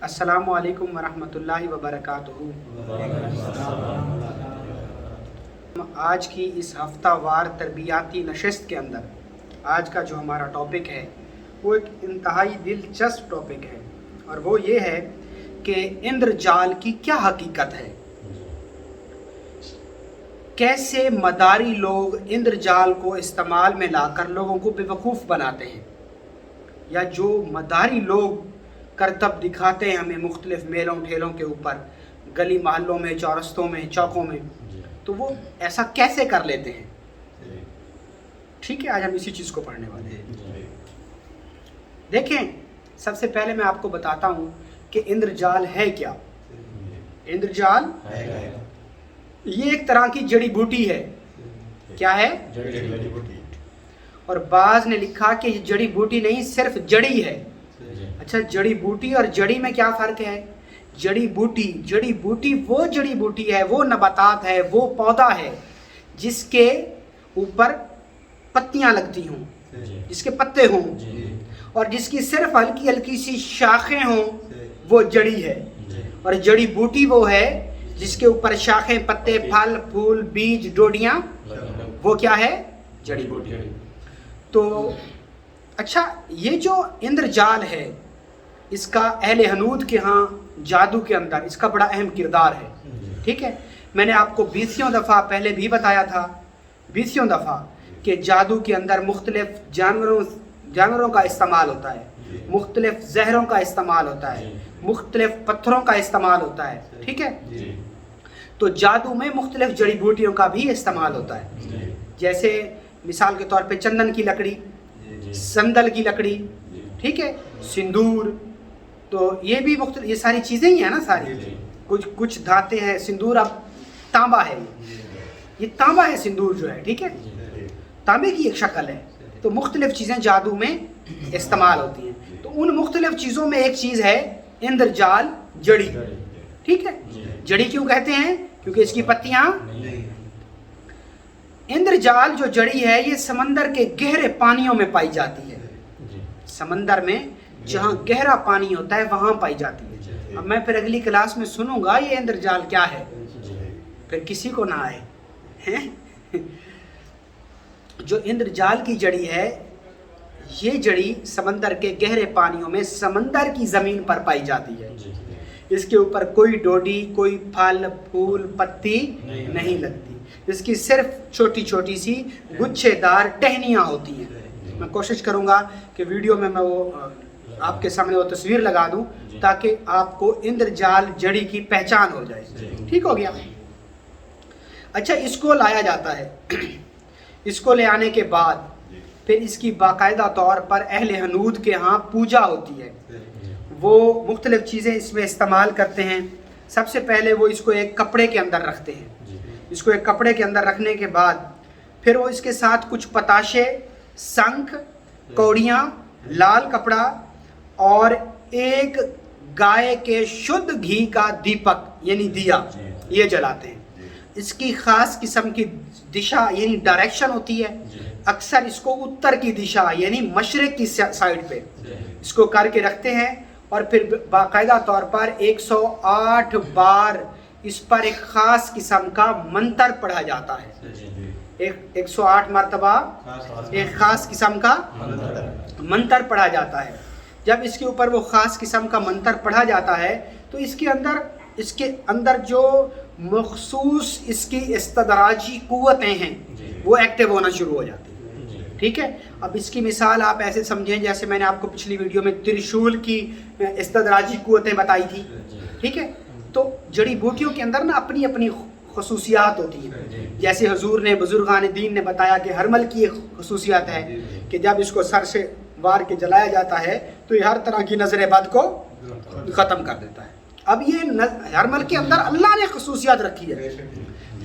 السلام علیکم ورحمۃ اللہ وبرکاتہ۔ آج کی اس ہفتہ وار تربیاتی نشست کے اندر آج کا جو ہمارا ٹاپک ہے وہ ایک انتہائی دلچسپ ٹاپک ہے، اور وہ یہ ہے کہ اندرجال کی کیا حقیقت ہے، کیسے مداری لوگ اندرجال کو استعمال میں لا کر لوگوں کو بیوقوف بناتے ہیں، یا جو مداری لوگ کرتب دکھاتے ہیں ہمیں مختلف میلوں ٹھیلوں کے اوپر، گلی محلوں میں، چورستوں میں، چوکوں میں، تو وہ ایسا کیسے کر لیتے ہیں۔ ٹھیک ہے، آج ہم اسی چیز کو پڑھنے والے ہیں۔ دیکھیں، سب سے پہلے میں آپ کو بتاتا ہوں کہ اندرجال ہے کیا۔ اندرجال یہ ایک طرح کی جڑی بوٹی ہے۔ کیا ہے؟ جڑی بوٹی۔ اور بعض نے لکھا کہ یہ جڑی بوٹی نہیں، صرف جڑی ہے۔ اچھا، جڑی بوٹی اور جڑی میں کیا فرق ہے؟ جڑی بوٹی وہ جڑی بوٹی ہے، وہ نباتات ہے، وہ پودا ہے جس کے اوپر پتیاں لگتی ہوں، جس کے پتے ہوں، اور جس کی صرف ہلکی ہلکی سی شاخیں ہوں، وہ جڑی ہے۔ اور جڑی بوٹی وہ ہے جس کے اوپر شاخیں، پتے، پھل، پھول، بیج، ڈوڈیاں، وہ کیا ہے؟ جڑی بوٹی۔ تو اچھا، یہ جو اندرجال ہے، اس کا اہل ہنود کے ہاں جادو کے اندر اس کا بڑا اہم کردار ہے۔ ٹھیک ہے، میں نے آپ کو 20 دفعہ پہلے بھی بتایا تھا، 20 دفعہ، کہ جادو کے اندر مختلف جانوروں کا استعمال ہوتا ہے، مختلف زہروں کا استعمال ہوتا ہے، مختلف پتھروں کا استعمال ہوتا ہے۔ ٹھیک ہے، تو جادو میں مختلف جڑی بوٹیوں کا بھی استعمال ہوتا ہے، جیسے مثال کے طور پہ چندن کی لکڑی، سندل کی لکڑی، ٹھیک ہے، سندور، تو یہ بھی مختلف، یہ ساری چیزیں ہی ہیں نا ساری، کچھ دھاتیں ہیں، سندور اب تانبا ہے، یہ تانبا ہے سندور جو ہے، ٹھیک ہے، تانبے کی ایک شکل ہے۔ تو مختلف چیزیں جادو میں استعمال ہوتی ہیں، تو ان مختلف چیزوں میں ایک چیز ہے اندرجال جڑی۔ ٹھیک ہے، جڑی کیوں کہتے ہیں؟ کیونکہ اس کی پتیاں، اندرجال جو جڑی ہے یہ سمندر کے گہرے پانیوں میں پائی جاتی ہے، سمندر میں جہاں گہرا پانی ہوتا ہے وہاں پائی جاتی ہے۔ اب میں پھر اگلی کلاس میں سنوں گا یہ اندرجال کیا ہے، پھر کسی کو نہ آئے۔ جو اندرجال کی جڑی ہے، یہ جڑی سمندر کے گہرے پانیوں میں سمندر کی زمین پر پائی جاتی ہے۔ اس کے اوپر کوئی ڈوڈی، کوئی پھل، پھول، پتی نہیں لگتی، اس کی صرف چھوٹی چھوٹی سی گچھے دار ٹہنیاں ہوتی ہیں۔ میں کوشش کروں گا کہ ویڈیو میں وہ آپ کے سامنے وہ تصویر لگا دوں تاکہ آپ کو اندرجال جڑی کی پہچان ہو جائے۔ ٹھیک ہو گیا؟ اچھا، اس کو لایا جاتا ہے، اس کو لے آنے کے بعد پھر اس کی باقاعدہ طور پر اہل ہنود کے ہاں پوجا ہوتی ہے، وہ مختلف چیزیں اس میں استعمال کرتے ہیں۔ سب سے پہلے وہ اس کو ایک کپڑے کے اندر رکھتے ہیں، اس کو ایک کپڑے کے اندر رکھنے کے بعد پھر وہ اس کے ساتھ کچھ پتاشے، سنکھ، کوڑیاں، لال کپڑا اور ایک گائے کے شدھ گھی کا دیپک یعنی دیا، یہ جلاتے ہیں۔ اس کی خاص قسم کی دشا یعنی ڈائریکشن ہوتی ہے، اکثر اس کو اتر کی دشا یعنی مشرق کی سائڈ پہ اس کو کر کے رکھتے ہیں، اور پھر باقاعدہ طور پر 108 بار اس پر ایک خاص قسم کا منتر پڑھا جاتا ہے، 108 مرتبہ ایک خاص قسم کا منتر پڑھا جاتا ہے۔ جب اس کے اوپر وہ خاص قسم کا منتر پڑھا جاتا ہے تو اس کے اندر جو مخصوص اس کی استدراجی قوتیں ہیں وہ ایکٹیو ہونا شروع ہو جاتی ہیں۔ ٹھیک ہے، اب اس کی مثال آپ ایسے سمجھیں جیسے میں نے آپ کو پچھلی ویڈیو میں ترشول کی استدراجی قوتیں بتائی تھی۔ ٹھیک ہے، تو جڑی بوٹیوں کے اندر نا اپنی اپنی خصوصیات ہوتی ہیں، جیسے حضور نے، بزرگان دین نے بتایا کہ ہرمل کی ایک خصوصیت ہے کہ جب اس کو سر سے وار کے جلایا جاتا ہے تو یہ ہر طرح کی نظر بد کو ختم کر دیتا ہے۔ اب یہ ہرمل کے اندر اللہ نے خصوصیات رکھی ہے،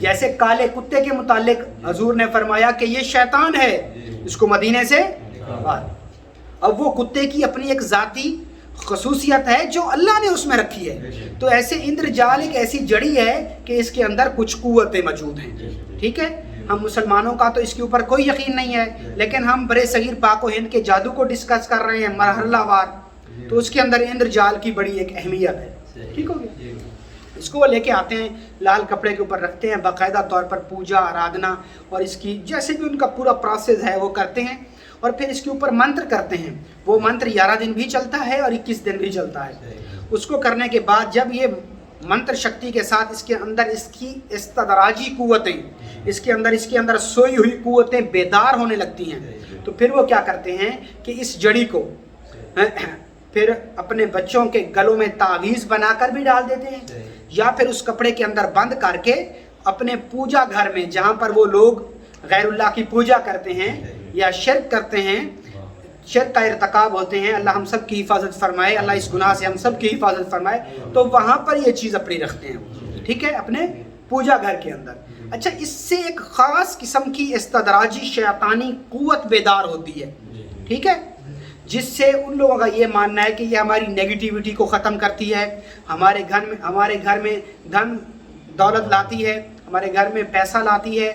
جیسے کالے کتے کے متعلق حضور نے فرمایا کہ یہ شیطان ہے، اس کو مدینے سے باہر۔ اب وہ کتے کی اپنی ایک ذاتی خصوصیت ہے جو اللہ نے اس میں رکھی ہے، تو ایسے اندرجال ایک ایسی جڑی ہے کہ اس کے اندر کچھ قوتیں موجود ہیں۔ ٹھیک ہے، ہم مسلمانوں کا تو اس کے اوپر کوئی یقین نہیں ہے، لیکن ہم برے صغیر پاک و ہند کے جادو کو ڈسکس کر رہے ہیں مرحلہ وار۔ تو اس کے اندر اندر جال کی بڑی ایک اہمیت ہے. ٹھیک ہو گیا. اس کو وہ لے کے آتے ہیں، لال کپڑے کے اوپر رکھتے ہیں، باقاعدہ طور پر پوجا آرادھنا اور اس کی جیسے بھی ان کا پورا پروسیس ہے وہ کرتے ہیں، اور پھر اس کے اوپر منتر کرتے ہیں. وہ منتر 11 دن بھی چلتا ہے اور 21 دن بھی چلتا ہے. اس کو کرنے کے بعد جب یہ منتر شکتی کے ساتھ اس کے اندر اس کی استدراجی قوتیں، اس کے اندر سوئی ہوئی قوتیں بیدار ہونے لگتی ہیں، تو پھر وہ کیا کرتے ہیں کہ اس جڑی کو پھر اپنے بچوں کے گلوں میں تعویذ بنا کر بھی ڈال دیتے ہیں، یا پھر اس کپڑے کے اندر بند کر کے اپنے پوجا گھر میں جہاں پر وہ لوگ غیر اللہ کی پوجا کرتے ہیں یا شرک کرتے ہیں، شرک کا ارتکاب ہوتے ہیں، اللہ ہم سب کی حفاظت فرمائے، اللہ اس گناہ سے ہم سب کی حفاظت فرمائے، تو وہاں پر یہ چیز اپنی رکھتے ہیں. ٹھیک ہے، اپنے پوجا گھر کے اندر. اچھا، اس سے ایک خاص قسم کی استدراجی شیطانی قوت بیدار ہوتی ہے. ٹھیک ہے، جس سے ان لوگوں کا یہ ماننا ہے کہ یہ ہماری نیگیٹیوٹی کو ختم کرتی ہے، ہمارے گھر میں دھن دولت لاتی ہے، ہمارے گھر میں پیسہ لاتی ہے،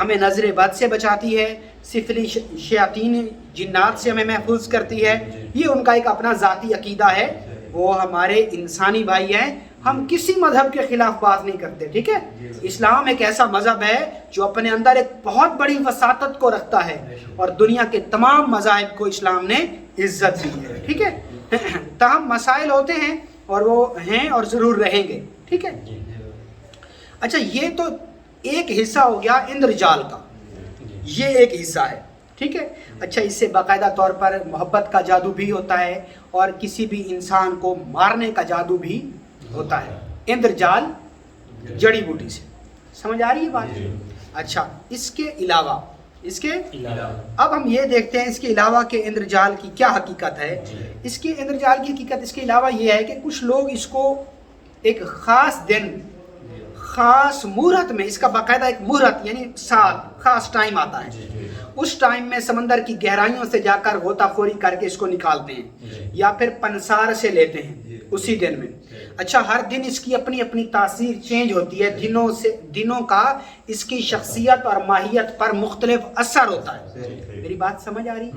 ہمیں نظر بد سے بچاتی ہے، سفلی شیاطین جنات سے ہمیں محفوظ کرتی ہے. یہ ان کا ایک اپنا ذاتی عقیدہ ہے. وہ ہمارے انسانی بھائی ہیں، ہم کسی مذہب کے خلاف بات نہیں کرتے. ٹھیک ہے، اسلام ایک ایسا مذہب ہے جو اپنے اندر ایک بہت بڑی وساطت کو رکھتا ہے، اور دنیا کے تمام مذاہب کو اسلام نے عزت دی ہے. ٹھیک ہے، تاہم مسائل ہوتے ہیں اور وہ ہیں اور ضرور رہیں گے. ٹھیک ہے. اچھا، یہ تو ایک حصہ ہو گیا اندر جال کا، یہ ایک حصہ ہے. ٹھیک ہے. اچھا، اس سے باقاعدہ طور پر محبت کا جادو بھی ہوتا ہے اور کسی بھی انسان کو مارنے کا جادو بھی ہوتا ہے اندر جال جڑی بوٹی سے. سمجھ آ رہی ہے بات؟ اچھا، اس کے علاوہ اب ہم یہ دیکھتے ہیں اس کے علاوہ کہ اندر جال کی کیا حقیقت ہے. اس کے اندر جال کی حقیقت اس کے علاوہ یہ ہے کہ کچھ لوگ اس کو ایک خاص دن، خاص مہورت میں، اس کا باقاعدہ ایک مہورت یعنی سال خاص ٹائم آتا ہے، اس ٹائم میں سمندر کی گہرائیوں سے جا کر غوطہ خوری کر کے اس کو نکالتے ہیں، یا پھر پنسار سے لیتے ہیں اسی دن میں. اچھا، ہر دن اس کی اپنی اپنی تاثیر چینج ہوتی ہے، دنوں کا اس کی شخصیت اور ماہیت پر مختلف اثر ہوتا ہے. میری بات سمجھ آ رہی؟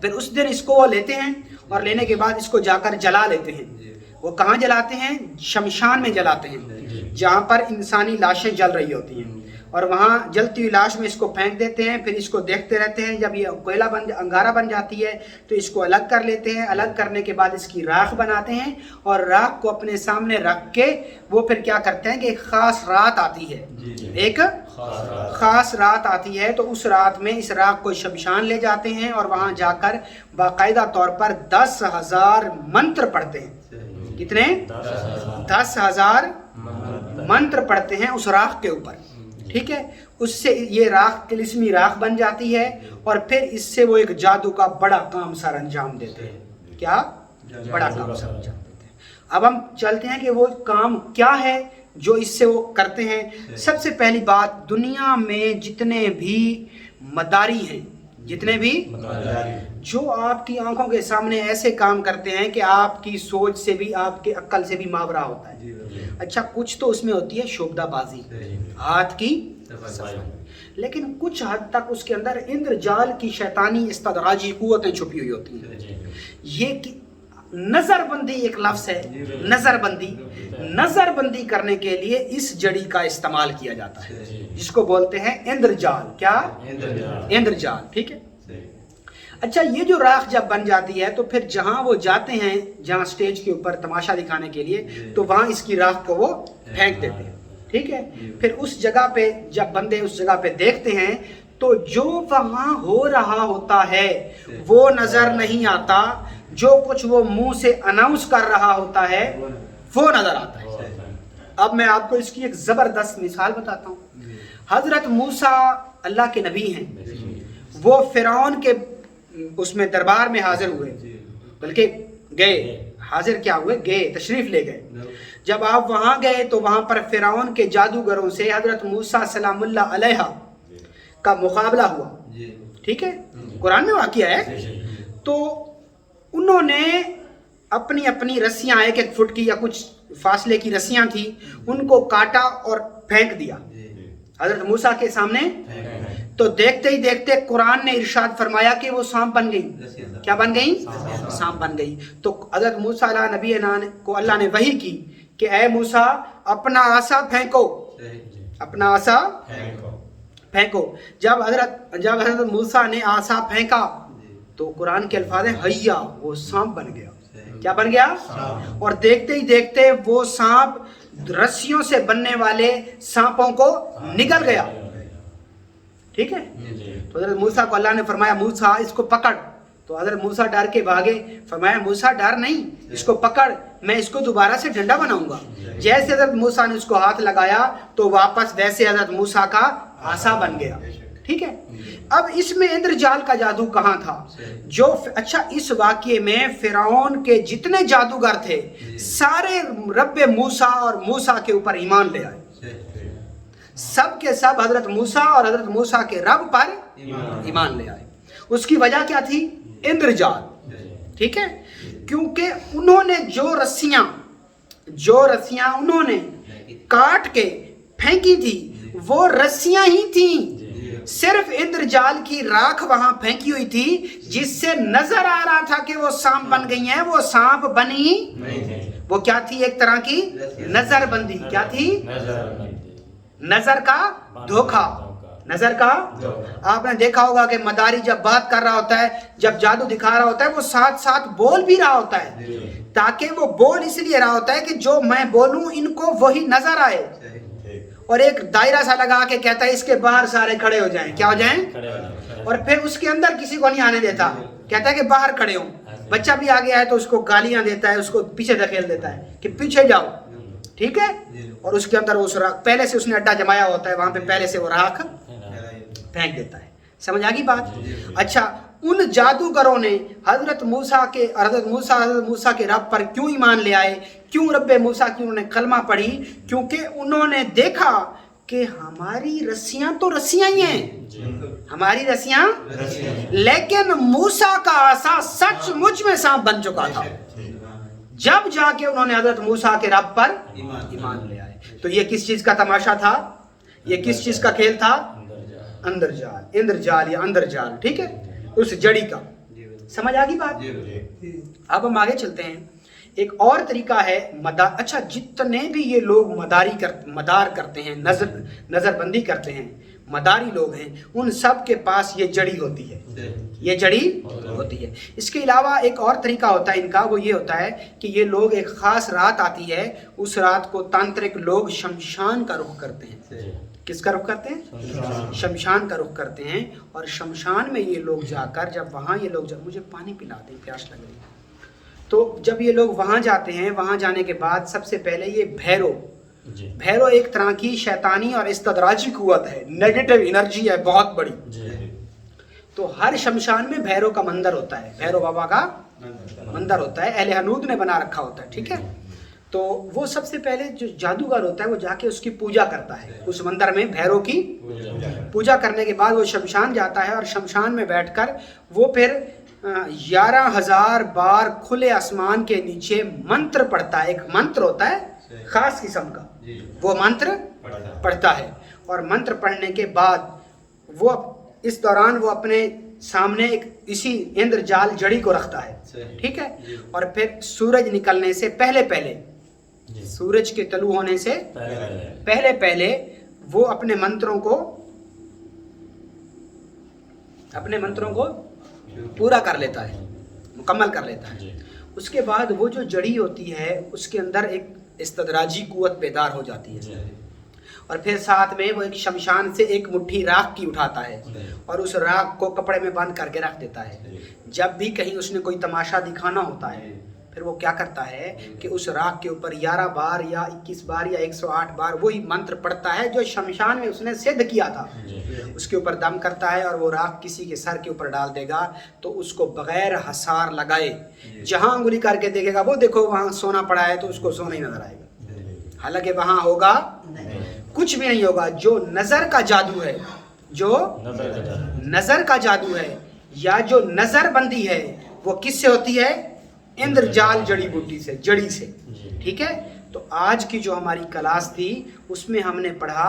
پھر اس دن اس کو وہ لیتے ہیں اور لینے کے بعد اس کو جا کر جلا لیتے ہیں. وہ کہاں جلاتے ہیں؟ شمشان میں جلاتے ہیں، جہاں پر انسانی لاشیں جل رہی ہوتی ہیں، اور وہاں جلتی ہوئی لاش میں اس کو پھینک دیتے ہیں. پھر اس کو دیکھتے رہتے ہیں، جب یہ کوئلہ انگارہ بن جاتی ہے تو اس کو الگ کر لیتے ہیں. الگ کرنے کے بعد اس کی راکھ بناتے ہیں، اور راکھ کو اپنے سامنے رکھ کے وہ پھر کیا کرتے ہیں کہ ایک خاص رات آتی ہے، ایک خاص رات آتی ہے، تو اس رات میں اس راکھ کو شمشان لے جاتے ہیں اور وہاں جا کر باقاعدہ طور پر 10,000 منتر پڑھتے ہیں. کتنے؟ 10,000 منتر پڑھتے ہیں اس راکھ کے اوپر. ٹھیک ہے، اس سے یہ راکھ طلسمی راکھ بن جاتی ہے، اور پھر اس سے وہ ایک جادو کا بڑا کام سر انجام دیتے ہیں. کیا بڑا کام سر انجام دیتے ہیں؟ اب ہم چلتے ہیں کہ وہ کام کیا ہے جو اس سے وہ کرتے ہیں. سب سے پہلی بات، دنیا میں جتنے بھی مداری ہیں، جتنے بھی جو آپ کی آنکھوں کے سامنے ایسے کام کرتے ہیں کہ آپ کی سوچ سے بھی، آپ کے عقل سے بھی ماورا ہوتا ہے. اچھا، کچھ تو اس میں ہوتی ہے شعبدہ بازی، ہاتھ کی صفائی، لیکن کچھ حد تک اس کے اندر اندر جال کی شیطانی استدراجی قوتیں چھپی ہوئی ہوتی ہیں. یہ نظر بندی ایک لفظ ہے، نظر بندی کرنے کے لیے اس جڑی کا استعمال کیا جاتا ہے، جس کو بولتے ہیں اندر جال. کیا؟ اندر جال. ٹھیک ہے. اچھا، یہ جو راکھ جب بن جاتی ہے تو پھر جہاں وہ جاتے ہیں، جہاں سٹیج کے اوپر تماشا دکھانے کے لیے، تو وہاں اس کی راکھ کو وہ پھینک دیتے ہیں. ٹھیک ہے. پھر اس جگہ پہ جب بندے اس جگہ پہ دیکھتے ہیں تو جو وہاں ہو رہا ہوتا ہے وہ نظر نہیں آتا، جو کچھ وہ منہ سے اناؤنس کر رہا ہوتا ہے وہ نظر آتا ہے. اب میں آپ کو اس کی ایک زبردست مثال بتاتا ہوں. حضرت موسیٰ اللہ کے نبی ہیں، وہ فرعون کے اس میں دربار میں حاضر ہوئے، بلکہ گئے، حاضر کیا ہوئے؟ گئے، تشریف لے گئے. جب آپ وہاں گئے تو وہاں پر فرعون کے جادوگروں سے حضرت موسیٰ سلام اللہ علیہ کا مقابلہ ہوا. ٹھیک ہے، قرآن میں واقعہ ہے. تو انہوں نے اپنی اپنی رسیاں، 1 فٹ کی یا کچھ فاصلے کی رسیاں تھی، ان کو کاٹا اور پھینک دیا حضرت موسیٰ کے سامنے. تو دیکھتے ہی دیکھتے قرآن نے ارشاد فرمایا کہ وہ سانپ بن گئی. کیا بن گئی؟ سانپ بن گئی. تو حضرت موسیٰ علیہ نبی کو اللہ نے وحی کی کہ اے موسیٰ اپنا عصا پھینکو، اپنا عصا پھینکو. جب حضرت موسیٰ نے عصا پھینکا تو قرآن کے الفاظ ہیں حیا، وہ سانپ بن گیا. کیا بن گیا؟ اور دیکھتے ہی دیکھتے وہ سانپ رسیوں سے بننے والے سانپوں کو نگل گیا. ٹھیک ہے. تو حضرت موسیٰ کو اللہ نے فرمایا موسیٰ اس کو پکڑ. تو حضرت موسیٰ ڈر کے بھاگے. فرمایا موسیٰ ڈر نہیں، اس کو پکڑ، میں اس کو دوبارہ سے ڈنڈا بناؤں گا. جیسے حضرت موسیٰ نے اس کو ہاتھ لگایا تو واپس ویسے حضرت موسیٰ کا عصا بن گیا. ٹھیک ہے. اب اس میں اندرجال کا جادو کہاں تھا؟ اچھا اس واقعے میں فرعون کے جتنے جادوگر تھے سارے رب موسیٰ اور موسیٰ کے اوپر ایمان لے آئے. سب کے سب حضرت موسیٰ اور حضرت موسیٰ کے رب پر ایمان لے آئے. اس کی وجہ کیا تھی؟ اندرجال. ٹھیک ہے. کیونکہ انہوں نے جو رسیاں انہوں نے کاٹ کے پھینکی تھی وہ رسیاں ہی تھیں. صرف اندرجال کی راکھ وہاں پھینکی ہوئی تھی جس سے نظر آ رہا تھا کہ وہ سانپ بن گئی ہیں. وہ سانپ بنی وہ کیا تھی؟ ایک طرح کی نظر بندی. کیا تھی؟ نظر کا دھوکہ. نظر کا آپ نے دیکھا ہوگا کہ مداری جب بات کر رہا ہوتا ہے، جب جادو دکھا رہا ہوتا ہے، وہ ساتھ ساتھ بول بھی رہا ہوتا ہے تاکہ وہ بول اس لیے رہا ہوتا ہے کہ جو میں بولوں ان کو وہی نظر آئے. اور ایک دائرہ سا لگا کے کہتا ہے اس کے باہر سارے کھڑے ہو جائیں. کیا ہو جائیں؟ اور پھر اس کے اندر کسی کو نہیں آنے دیتا، کہتا ہے کہ باہر کھڑے ہوں. بچہ بھی آگے آئے تو اس کو گالیاں دیتا ہے، اس کو پیچھے دھکیل دیتا ہے کہ پیچھے جاؤ. ٹھیک ہے. اور اس کے اندر اس راکھ پہلے سے اس نے اڈا جمایا ہوتا ہے، وہاں پہ پہلے سے وہ راکھ پھینک دیتا ہے. سمجھ آ گئی بات؟ اچھا ان جادوگروں نے حضرت موسیٰ کے رب پر کیوں ایمان لے آئے؟ کیوں رب موسیٰ کی انہوں نے کلمہ پڑھی؟ کیونکہ انہوں نے دیکھا کہ ہماری رسیاں تو رسیاں ہی ہیں، ہماری رسیاں، لیکن موسیٰ کا عصا سچ مچ میں سانپ بن چکا تھا. جب جا کے انہوں نے حضرت موسیٰ کے رب پر ایمان لے آئے. تو یہ کس چیز کا تماشا تھا؟ یہ کس چیز کا کھیل تھا؟ اندرجال یا اندرجال. ٹھیک ہے. اس جڑی کا. سمجھ آ گئی بات؟ اب ہم آگے چلتے ہیں. ایک اور طریقہ ہے اچھا جتنے بھی یہ لوگ مدار کرتے ہیں، نظر بندی کرتے ہیں، مداری لوگ ہیں، ان سب کے پاس یہ جڑی ہوتی ہے. یہ جڑی ہوتی ہے. اس کے علاوہ ایک اور طریقہ ہوتا ہے ان کا، وہ یہ ہوتا ہے کہ یہ لوگ ایک خاص رات آتی ہے، اس رات کو تانترک لوگ شمشان کا رخ کرتے ہیں. کس کا رخ کرتے ہیں؟ شمشان کا رخ کرتے ہیں. اور شمشان میں یہ لوگ جا کر جب وہاں یہ لوگ مجھے پانی پلا دیں، پیاس لگ رہی ہے. تو جب یہ لوگ وہاں جاتے ہیں، وہاں جانے کے بعد سب سے پہلے یہ بھیرو ایک طرح کی شیطانی اور استدراجی قوت ہے، نیگیٹو انرجی ہے بہت بڑی. تو ہر شمشان میں بھیرو کا مندر ہوتا ہے، بھیرو بابا کا مندر ہوتا ہے، اہل حنود نے بنا رکھا ہوتا ہے. ٹھیک ہے. تو وہ سب سے پہلے جو جادوگر ہوتا ہے وہ جا کے اس کی پوجا کرتا ہے. اس مندر میں بھیرو کی پوجا کرنے کے بعد وہ شمشان جاتا ہے اور شمشان میں بیٹھ کر وہ پھر 11,000 بار کھلے آسمان کے نیچے منتر پڑھتا ہے. ایک منتر ہوتا ہے خاص قسم کا، وہ منتر پڑھتا ہے. اور منتر پڑھنے کے بعد وہ اس دوران وہ اپنے سامنے ایک اسی اندرجال جڑی کو رکھتا ہے. ٹھیک ہے. اور پھر سورج نکلنے سے پہلے سورج کے طلوع ہونے سے پہلے وہ اپنے منتروں کو پورا کر لیتا ہے، مکمل کر لیتا ہے. اس کے بعد وہ جو جڑی ہوتی ہے اس کے اندر ایک استدراجی قوت بیدار ہو جاتی ہے. اور پھر ساتھ میں وہ ایک شمشان سے ایک مٹھی راکھ کی اٹھاتا ہے اور اس راکھ کو کپڑے میں باندھ کر کے رکھ دیتا ہے. جب بھی کہیں اس نے کوئی تماشا دکھانا ہوتا ہے پھر وہ کیا کرتا ہے کہ اس راکھ کے اوپر 11 بار یا 21 بار یا 108 بار وہی منتر پڑھتا ہے جو شمشان میں اس نے سدھ کیا تھا. اس کے اوپر دم کرتا ہے اور وہ راکھ کسی کے سر کے اوپر ڈال دے گا تو اس کو بغیر حسار لگائے جہاں انگلی کر کے دیکھے گا وہ دیکھو وہاں سونا پڑا ہے تو اس کو سونا ہی نظر آئے گا، حالانکہ وہاں ہوگا کچھ بھی نہیں ہوگا. جو نظر کا جادو ہے، جو نظر کا جادو ہے یا جو نظر بندی ہے وہ کس سے ہوتی ہے؟ اندرجال جڑی بوٹی سے، جڑی سے. ٹھیک ہے. تو آج کی جو ہماری کلاس تھی اس میں ہم نے پڑھا